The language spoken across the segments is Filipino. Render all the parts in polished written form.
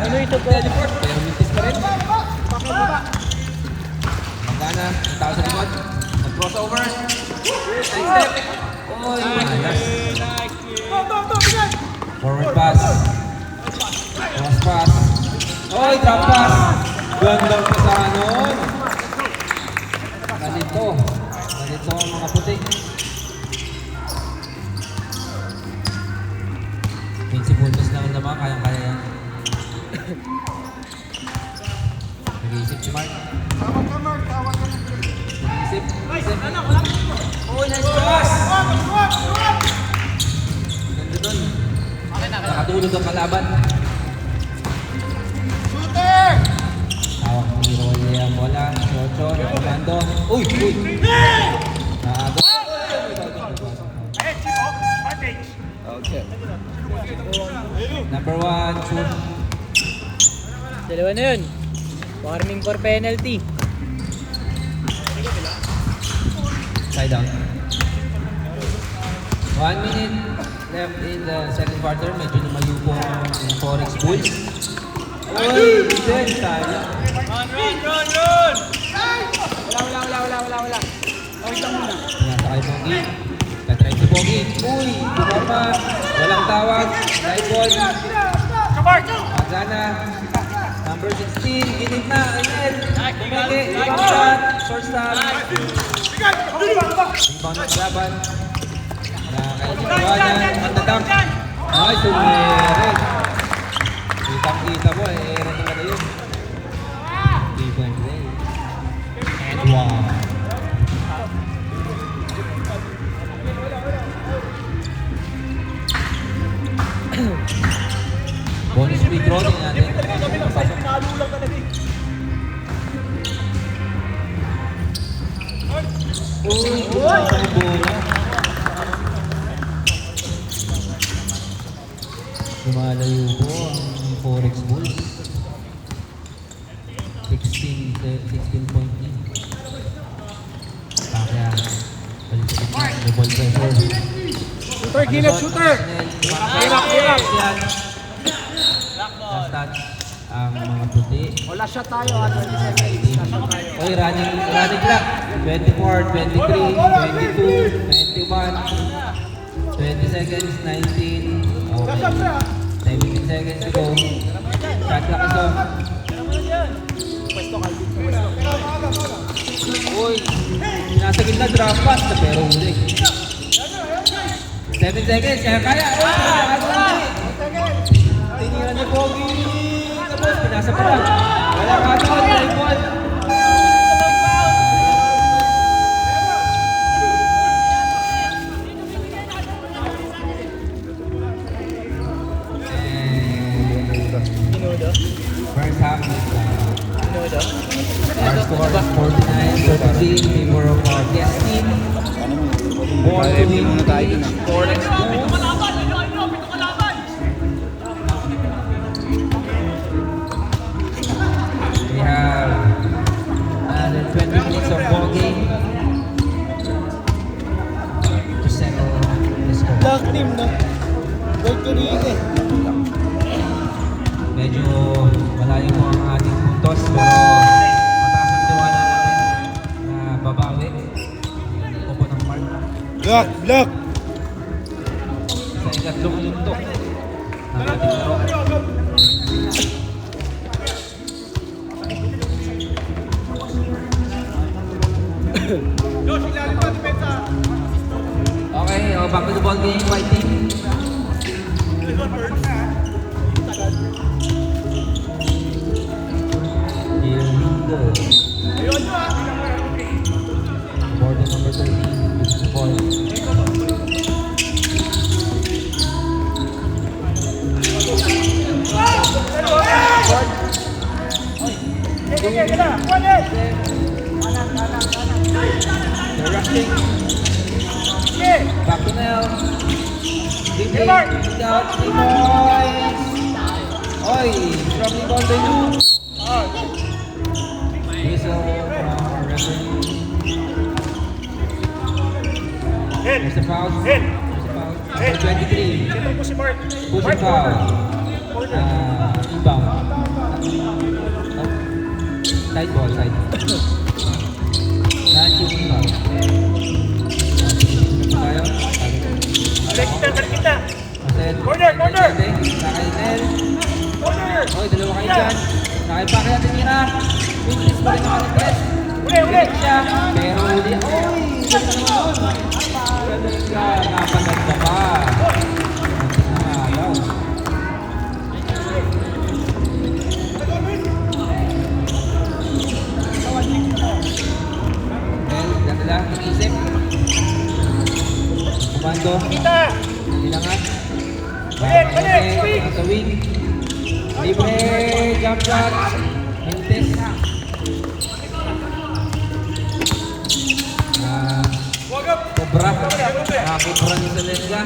Ano ito po? Teleport. Pero mintis pa rin. Magana. Ang tao sa likod. Nag-crossover. Side step. Oy. Malas. Forward pass. Cross pass. Oy, drop pass. Ganda pa sa anon. Ganito. Ganito ang mga puti. 20 puntos lang naman. Kayang-kaya yan. Nag-iisip si Mark. Nag-iisip. Oh, nice pass! Ganda dun. Nakatulog ang kalaban. Shooter! Tawag ni Rolly ang bola. Chocho, Comando. Uy! Uy! Naago. Okay. Number 1, shoot. Dalawa na yun. Farming for penalty. Side out. 1 minute left in the second quarter. Medyo lumayo po ang Forex Bulls. Uy! Then, sayang. Run! Wala. Okay lang muna. Pinasa kay Pogi. Katry si Pogi. Uy! Bumarma. Walang tawag. Live ball. Magana. Number 16. Ginit na. Ainel. Kumeke. Ibang shot. Short stop. Rebound ng laban. Nakakaitawanan. Matadang. Ay, sumere. Kitang-kita mo. Ero talaga yun. Defense day. And wow. Bonus free throw din natin. Uy, buwan sa bola. Lumalayo po ang Forex Bulls. 16 point lead. Kaya, balik-balik na yung ball pressure. Shooter, Gillet, shooter! Hirap. Last touch ang mga puti. Wala shot tayo, 20 seconds. Oy, running clock. 24, 23, 22, 21, 20 seconds, 19. Okay. 17 seconds to go. Shot clock is off. Uy, nasa gitna drop pass na pero huli. 7 seconds, kaya. Tinira ni Pogi. Tapos, pinasa pa lang. Wala ka doon, live ball. Minudo. First half, Minudo. our score is 49-33 in favor of our guest team. Born to win Forex Bulls. We have another 20 minutes of ball game to settle the score. Black team, no? Gold to rin eh. Medyo malayo mo ang ating puntos pero mataas ang tiwala natin na babawi. Upo ng mark Black! sa ikatlong mundo ng ating laro. Okay, back to the ball game, white team. Here we go. Board number 13, this is the ball. They're rushing. Back to Nel. Dribbling. Without 3 points. Oy, dropping ball to you. Whistle from our referee. There's a foul. There's a foul. Number 23. Pushing foul. Rebound. Side ball, side. Saan yung foul? Tayo. Balik kita. Asen. Corner, corner. Sakay Nel. Corner. Oy, dalawa kayo dyan. Sakay pa kaya tinira. Pintis pa rin ang request. Uli. Siya. Pero uli. Oy! Galing ka. Napaganda pa. Ayaw. Dala, nag-isip. Komando. Kita. Ilangat. Balik, swing. Swing. Libre. Jump shot. Mintes. Cobra. Cobra ni Salenga.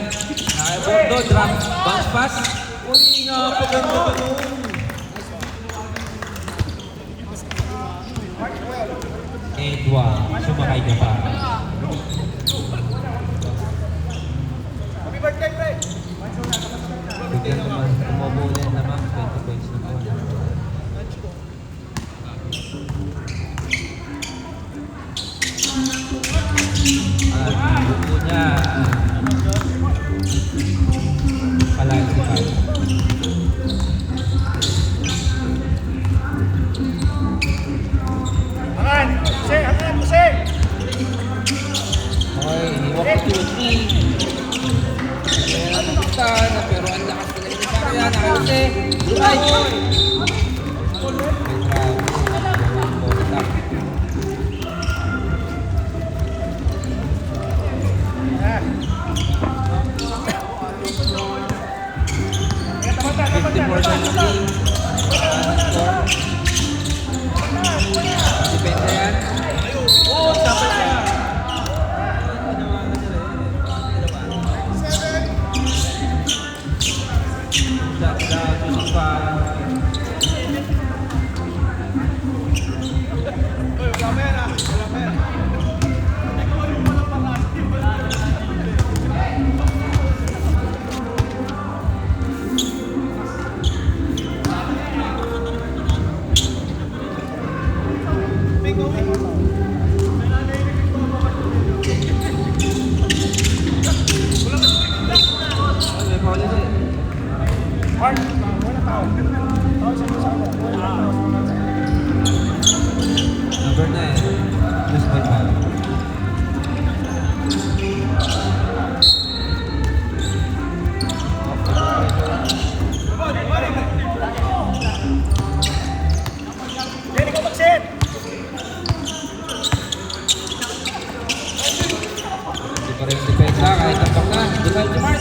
Bondo. Drop. Bounce pass. Uy, napaganda pa nun. Edward, sumakay ka pa. Happy birthday, pre. Bigyan naman, tumubunin naman, 20 points na po. At buko niya, palagi si Pai. Pusing. Okay, iniwak ko si Meron na kita na pero ang lakas na rin sa kaya nakayose. Ay! Depende yan. Oh, dapat siya. Number 9, just by foul. Jadi kau baksin. Hindi pa rin depensa kahit tampak na. Defense to mark.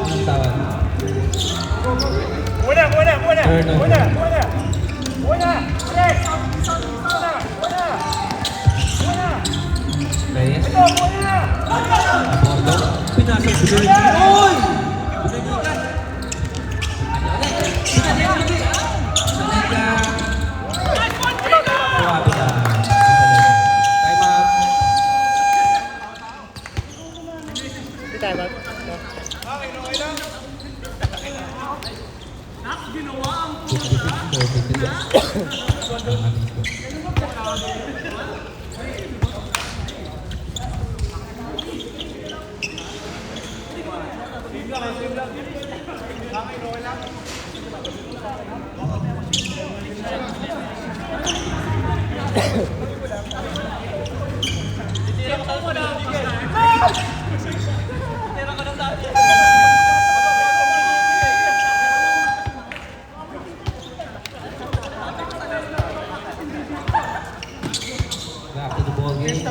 Anong tawag? Buena. Turnover. Reyes. Abordo. Pinasok ko din. Oy! Salenga. Suwabe na. Time out. Di tayo ba? Back to the ball game.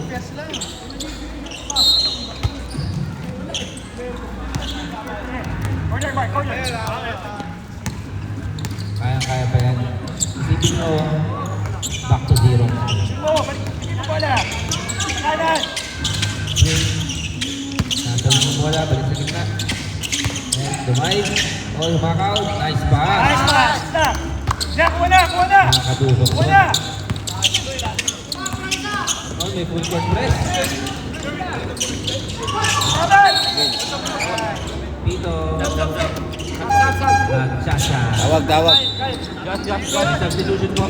Kaya pa yan. Isipin mo, back to zero. Nasa mo wala, balik sa gitna. And dumive. Oh, lumakaw. Nice pass. Nakakadukot mo. Oh, may full court press. Pito. Nagsasya. Tawag. Substitution po.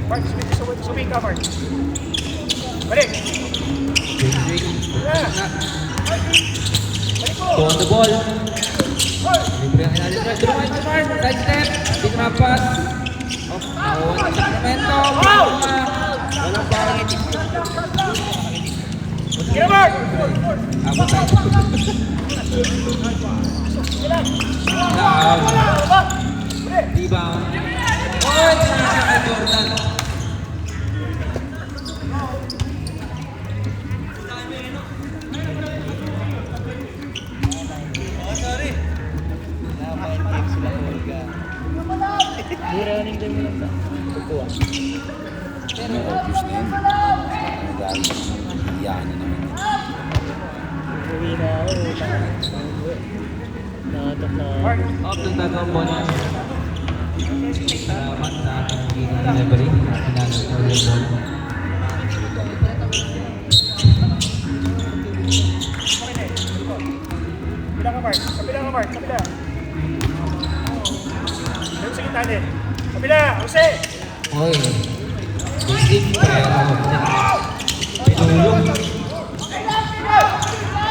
Mark, swing ka, Mark. Balik. Swing. Yeah. Balik mo. Two on the ball. Libre ang inalis. Drummond to Mark. Side step. Big na pass. Nakuha ng Sacramento. Walang foul. Sige na, Mark. Abot tayo. Down. Rebound. Oh, sinasya kay Jordan. Di running din mo lang sa kukuha. Obvious na yun. Nagalit. Iyakan niya naman. Uwi na ako. Nakatak na ako. Mark. Off ng tatawang bola. Salamat sa ating delivery. Pinanong ko yung bola. Kapila ka, Mark. Kapila ka, Mark. Kapila. Meron sa gitna din. Kapila, Jose. Oy. Basic. Pero pinulong.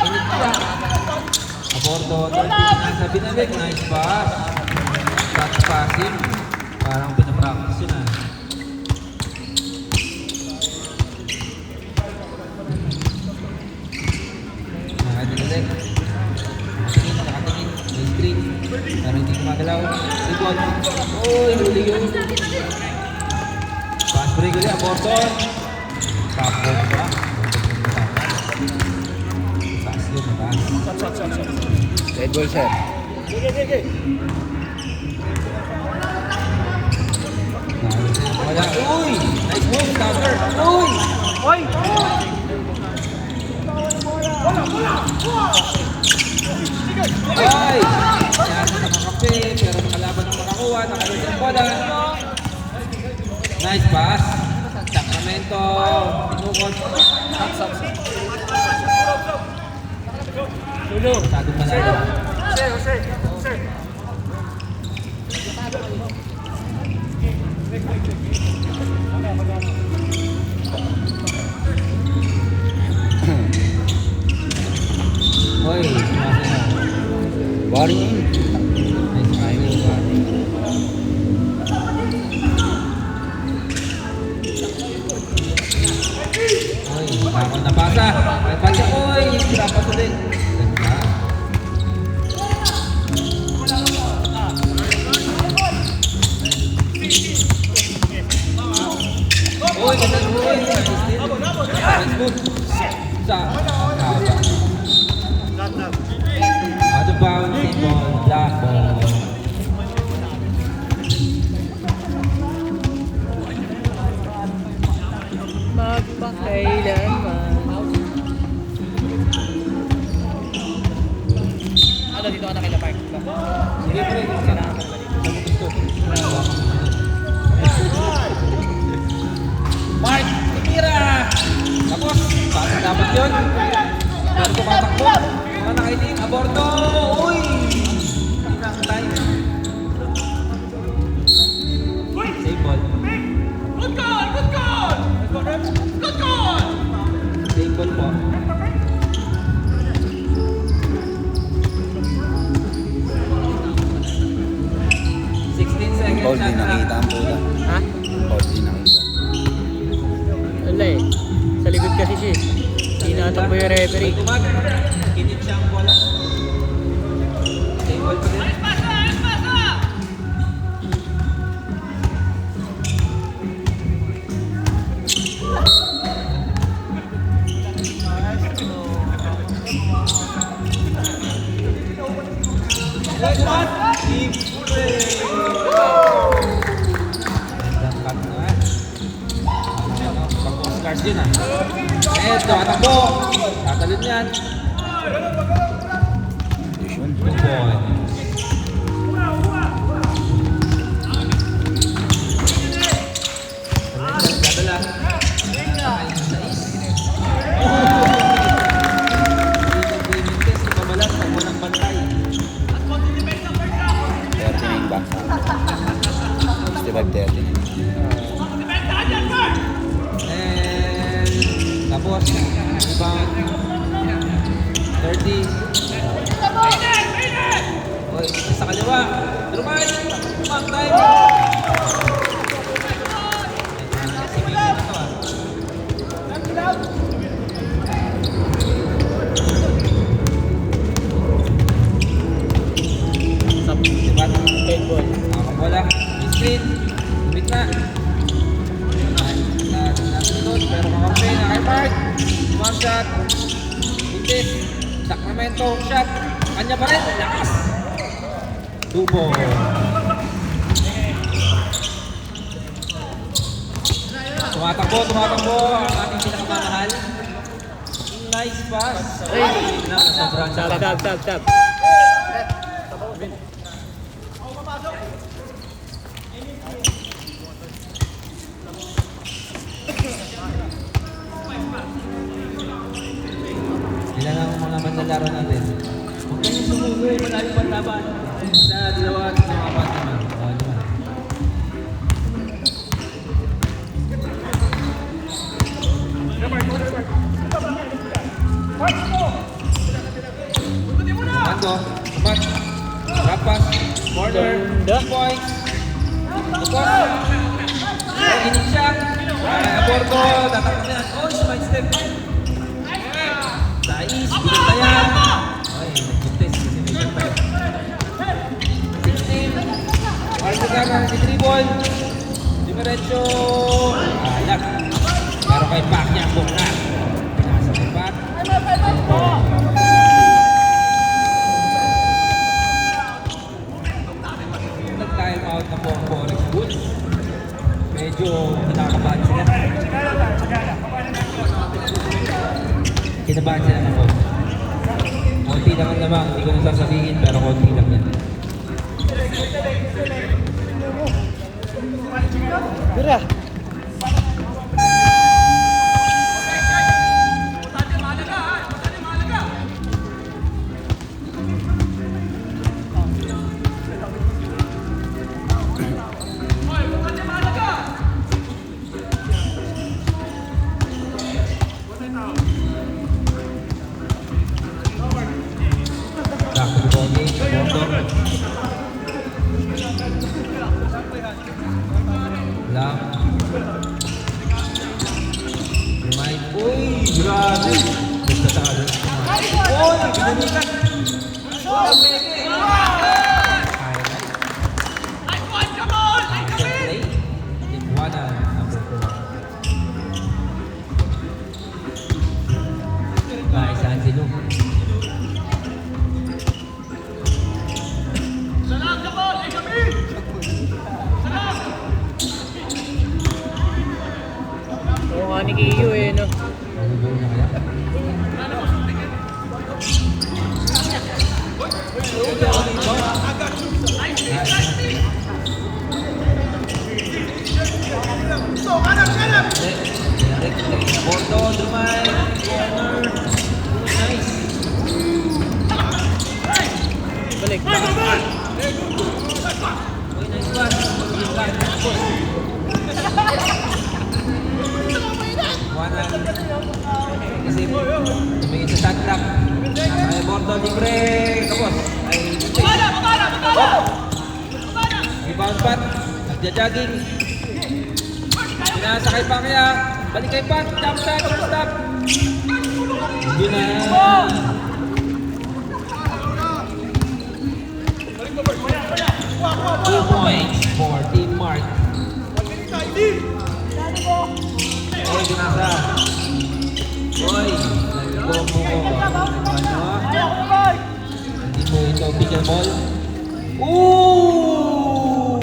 Init siya. Aborto. Nasa binabik. Nice pass. That's passing. Parang pinapractice yun ah. Nakatinig. Nakatingin. May screen. Pero hindi magalaw. Rebound. Uy, huli yun. Pass break ulit. Aborton. Tapos pa. Pass yun. Pass. Stop. Red ball, sir. Sige. Wala. Uy! Nice move, cover. Uy! Hoy! Ay! Kaya nakakape, pero nakalaban ng makakuha, nakalit ang bola. Nice pass. Sacramento. Pinukot. Tulo. Masyadong malayo. Jose. Uy! Bari yun. Nice timing. Uy! Bakon na pasa. Ay, pasa. Uy! Sira pa sa din. Ganda. Uy! Ganda. Uy! Nice move. Sa haba. Out of bounds, ball, black ball. Magpakailanman. Ano, dito ka na kila Park? Sige pre, saan gusto? Mark, tira! Tapos, pasang dapat yun. Pero tumatakbo. Mga nakaiting, aborto! Uy! Pinakatay. Save ball. Save ball po. Paul, di nakita ang bola. Ha? Paul, di nakita. Wala eh. Sa likod kasi siya eh. Hindi natakbo yung referee. Kinit siya ang bola. Save ball pa rin. Pag-Oscars yun ah. Eto, atakbo! Tatalon yan. Yun. Good boy. Dadala. shot. Buntis. Sacramento, hook shot. Kanya pa rin. Lakas. 2 ball. Tumatakbo ang ating pinakamamahal. Nice pass. Ay, sobrang Tap. Ilan ang mga manlalaro natin? Huwag kayong sumugoy, malayo pa laban. Sa dalawa at mga apat naman. O, naman. Mando, umat. Rapas, corner, 2 points. Tapos, inig siya. Aborto, tatakot niya. Oh, smile step. Sais, binuntayan. Ay, nagpuntis kasi may kapal. 16. Marcegana, si Tribol. Dimerecho. Alat. Pero kay Pacquiao, bukla. Nasa tempat. Nag-time out na po ang Forex Bulls. Medyo kinakabahan sila. Kinabahan sila ng phone. Konti lang ang lamang, hindi ko na sasabihin, pero konti lang yan. Tira. Back to the ball game, Bordor. Lang. Remind. Uy, grabe. Basta sa kanan. Uy, binanikan. Play. Iguana, number 4. Nice, Angelo. Oo nga ni Kiyo eh, no? Ano ba na kaya? Porto, Dumay, corner. Nice. Balik. Uy, nice pass. Wala. Kasi tumingin sa shot clock. Ay, Porto, libre. Tapos. Ay, rebound pat. Nagja-jogging. Pinasa kay Pacquiao. Balik kay Pat. Jump shot. Stop. Yun na. 2 points for Team Mark. Oy, binasa. Oy, nag-go mo ko. Hindi mo ito official ball. Ooh!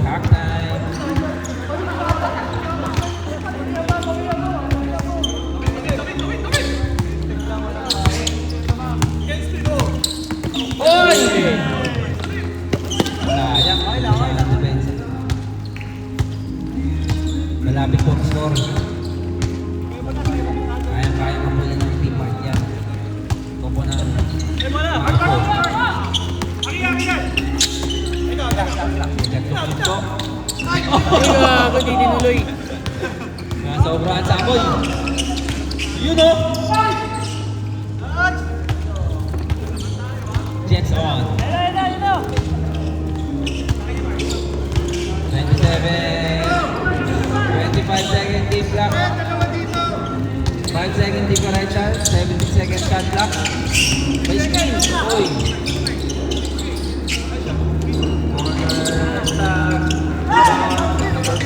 Hack time. Oy! Sayang. Sayang depensa. Malapit po ang score. Kaya mapulan ng Team Mark yan. Kupo na. Ako. Nagtutupo. Ay, gago, di tinuloy. Nasobrahan sa amoy. Yun o! Jets on. 27. 25 second team clock. 5 second differential. 17 second shot clock. May skin. Uy. Number 5.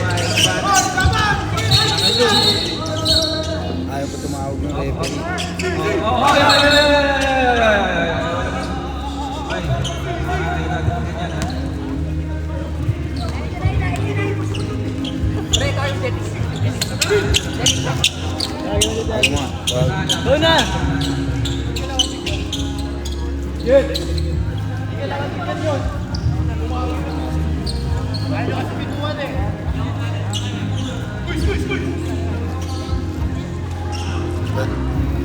Ayaw pa tumawag ng referee. Ay mo. Wag. Go na! Yun!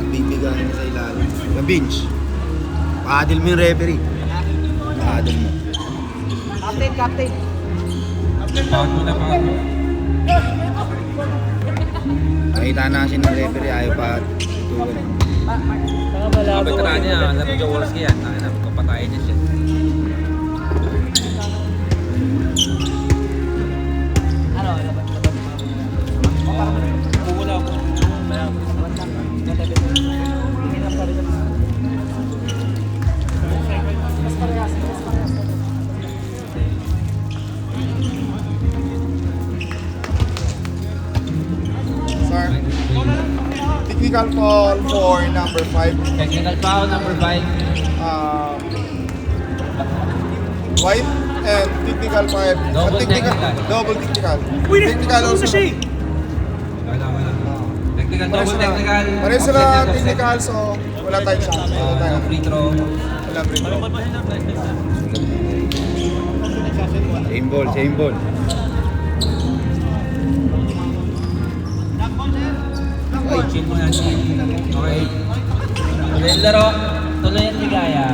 Bibigan mo sa ilalim. Yung bench. Paadil mo yung referee. Paadil mo. Bawat mo na bawat mo. Nakita na kasi ng referee. Ayaw pa tuwan. Saka malabo. Veteran niya, alam mo Jaworski yan. Alam ko patayin niya siya. Wala ko. Sir, technical call for number 5. Technical foul number 5. White and technical 5. Double technical. Double technical. Uy, Technical ano also. sa siya eh? Technical, Pares double sila, technical. pares sila Offset, offset. technical, so wala tayong shot. Wala No tayong free throw. wala free throw. Same ball, same ball. Okay, chill mo na, chill. Okay. Tuloy ang laro. Tuloy ang ligaya.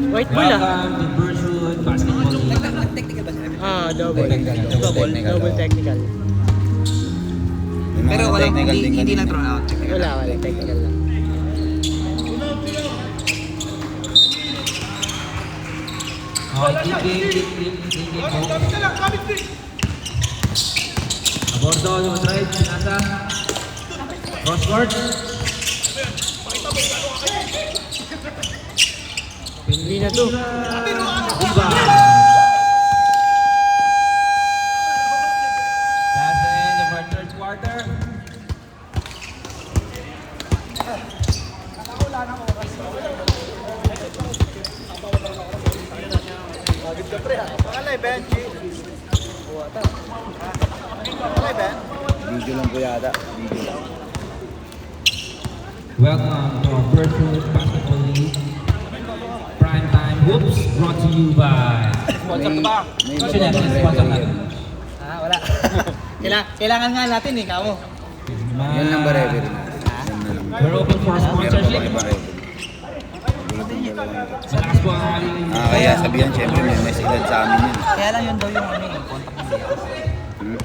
White ball ah. Welcome to Bershwood Basketball League. Double. Technical, Double, technical, double oh. technical. May mga technical din kanina. Wala, technical lang. Okay, keep game po. Abordo, yung drive, sinasa. Cross court. Hindi na to. Diba? That's the end of our third quarter. Video lang po yata. Video lang. Welcome to our Bershwood Basketball League. Prime Time Hoops brought to you by... May Sponsor yan, sponsor natin. Wala. Kailangan nga natin eh, kamo. Yan lang ba referee? Yan na lang. We're open for Meron pa sponsorship. bang iba referee? Malakas po ang aking... Kaya sabihan, syempre may message sa amin yun. Kaya lang yun daw yung contact nila. Hmm?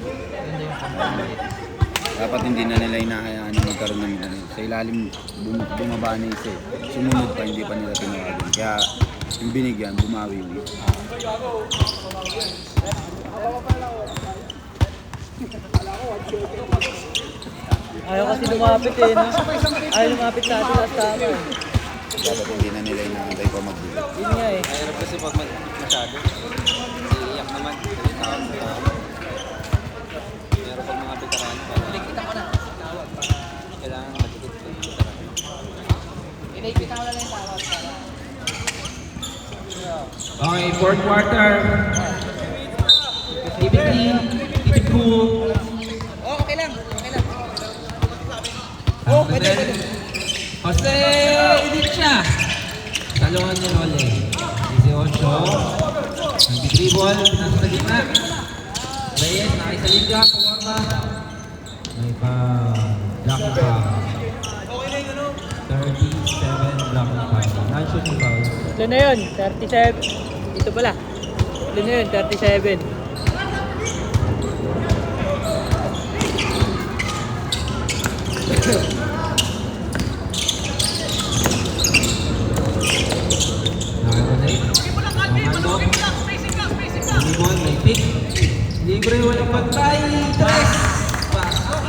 Dapat hindi na nila inahayaan na magkaroon ng sa ilalim bumaba na isa eh. Sumunod pa, hindi pa nila tinawagan. Kaya yung binigyan, bumawi yung isa. Ayaw kasi lumapit eh, no? Ayaw lumapit sa atin at tama eh. Dapat hindi na nila inaantay pa magbigay. Yun nga eh. Mahirap kasi pag masyado. Iiyak naman. Pero pag mga veterano pa, kailangan matikit pa yung veterano. Inaipitan ko na lang yung tawag. Okay, fourth quarter. Keep it clean, keep it cool. Oh, okay lang. Okay lang. Oh, pwede. Jose Edicia. Talungan niya Nole. 18. Nag-dribble, pinasa sa gitna. Reyes, nakisalig ka, pawarma. May pa-block foul. 37 block foul. Non-shooting foul. Ito na yun, 37. Dito pala. Ito na yun, 37. Dribble, may pick. Libre, walang pantay. Tres. Pasok.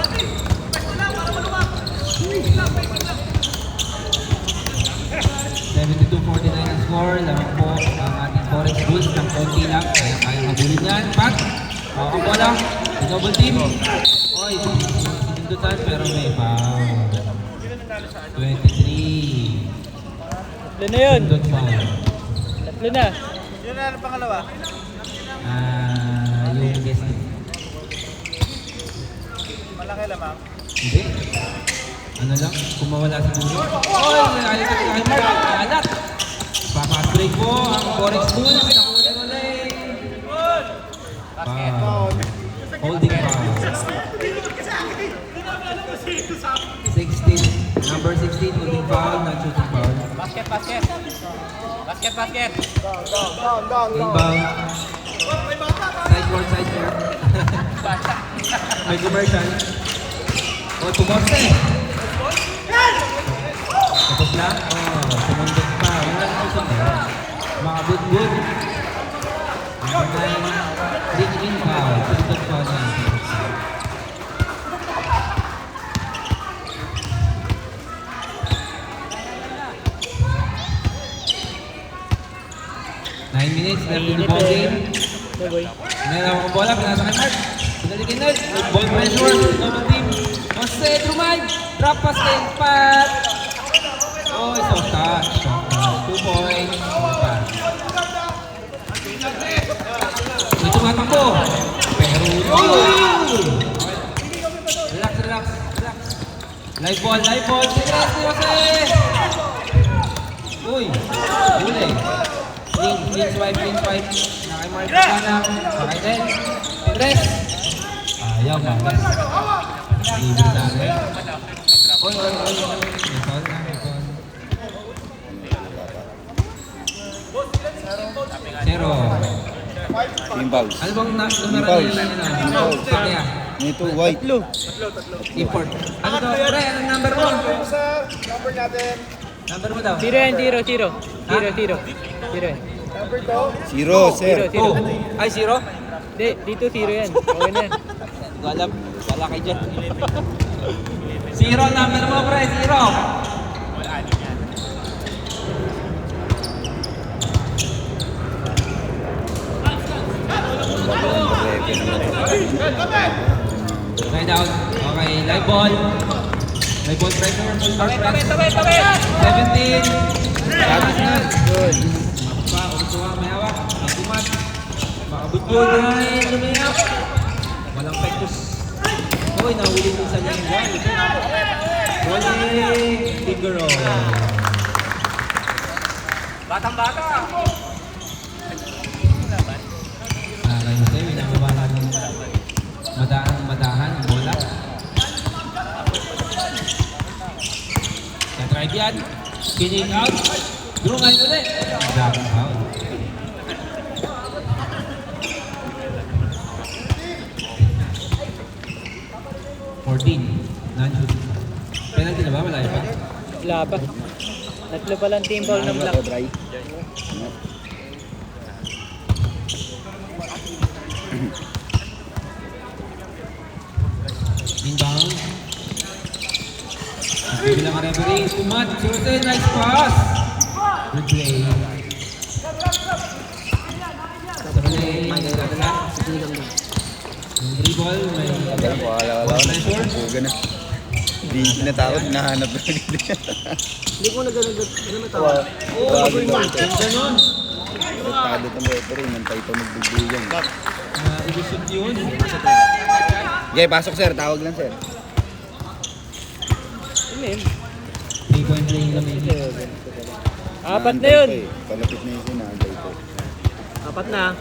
72-49 ang score. Lamang po ang ating Forex Bulls ng konti lang. Kaya mabulin yan. Pat. Ang bola. Double team. Oy, sinundutan pero may foul. 23. Tatlo na yun. Sundot foul. Tatlo na. Yun na ang pangalawa. Yung guest team. Malaki lamang. Hindi. Ano lang, kung mawala sa dulo. Oh, ayaw ka kay Mark. Alat. Papas-break po ang Forex Bulls. Nakulit-ulit. Holding foul. 16. Number 16, holding foul, not shooting foul. Basket. Inbound. Side court. May commercial. Oh, tumorse. Tapos na? Oh, sumundot pa. Wala na usap na. Mga good. Number 9, reach in foul. Sumundot pa na. Nine minutes left in the ball game. Okay, boy. Meron akong bola, pinasa kay Mark. Pinalikin na. Ball pressure. Double team. Jose Drumay. Drop pass kay Pat. Oh, it's off touch. 2 points. May tumatakbo. Pero Relax. Live ball. Tigres ni Jose. Uy. Huli. Clean swipe. Nakay Mark Sana. Nakay Den. Tigres. Ayaw, mamas. Libre na rin. Oy. Zero. Team fouls. Ano bang numero Fouls. nila? Pakya. Ito, white. Import. Ano to? Pre, anong number mo? Sir, number natin. Number mo daw? Zero yan, zero. Zero yan. Number 2. Zero, sir. Zero. Oh. Ay, zero? Hindi, dito zero yan. Okay na yan. Hindi ko alam. Wala kayo dyan. Zero number mo, pre. Zero. Line out. Okay, live ball. Live ball pressure. Start press. 17. Tapos na. Good. Mapa, utuwa, may hawak. Magumat. Makabutbol na lumayap. Walang pektos. Uy, nahuli mo sa lingga. Rolling. Figaro. Batang-bata. Kayo tayo, inakabala ng madahan, bola. Sa-drive yan. Spinning out. Drew ngayon ulit. Driving out. Non-shooting. Penalty na ba? Wala pa? Wala pa. Tatlo pa lang team foul ng black. Dry. Inbound. Bilang ang referee, Kumat, Jose, nice pass. Good play. Sa play, yung dribble, may Wala pressure. Puga na. Hindi natakot, nahanap na Hindi ko nagano'n. Ano matawa? Yung ganon. Tado itong referee, nantay pa magbubuyan. Ilusot yun. Okay, pasok sir, tawag lang sir. Ano yun? 3-point play lang yun. Apat na yun. Palapit na yun sinagay ko. Apat na.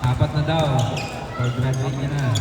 Apat na daw. Or graduate niya na.